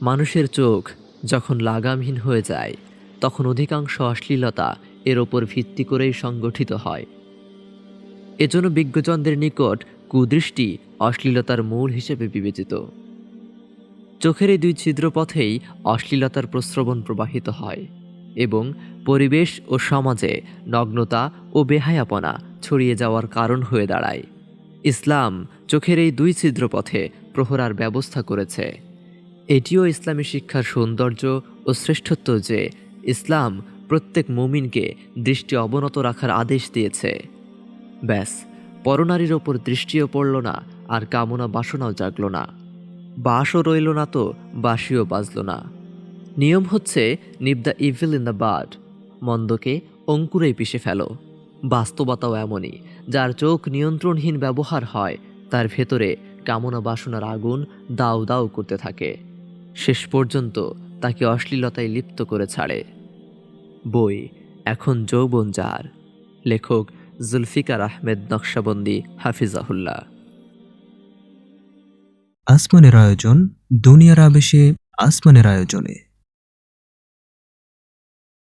মানুষের চোখ যখন লাগামহীন হয়ে যায়, তখন অধিকাংশ অশ্লীলতা এর ওপর ভিত্তি করেই সংগঠিত হয়। এজন্য বিজ্ঞজনদের নিকট কুদৃষ্টি অশ্লীলতার মূল হিসেবে বিবেচিত। চোখের এই দুই ছিদ্রপথেই অশ্লীলতার প্রস্রবণ প্রবাহিত হয় এবং পরিবেশ ও সমাজে নগ্নতা ও বেহায়াপনা ছড়িয়ে যাওয়ার কারণ হয়ে দাঁড়ায়। ইসলাম চোখের এই দুই ছিদ্রপথে প্রহরার ব্যবস্থা করেছে। এটিও ইসলামী শিক্ষার সৌন্দর্য ও শ্রেষ্ঠত্ব যে ইসলাম প্রত্যেক মুমিনকে দৃষ্টি অবনত রাখার আদেশ দিয়েছে। ব্যাস, পরনারীর ওপর দৃষ্টিও পড়ল না, আর কামনা বাসনাও জাগল না। বাসও রইল না, তো বাসিও বাজল না। নিয়ম হচ্ছে nip the evil in the bud, মন্দকে অঙ্কুরেই পিষে ফেলো। বাস্তবতাও এমনই, যার চোখ নিয়ন্ত্রণহীন ব্যবহার হয় তার ভেতরে কামনা বাসনার আগুন দাউ দাউ করতে থাকে, শেষ পর্যন্ত তাকে অশ্লীলতায় লিপ্ত করে ছাড়ে। বই এখন যৌবন যার, লেখক জুলফিকার আহমেদ নকশবন্দি, হাফিজাহুল্লাহ। আসমানের আয়োজন, দুনিয়ার আবেশে আসমানের আয়োজনে।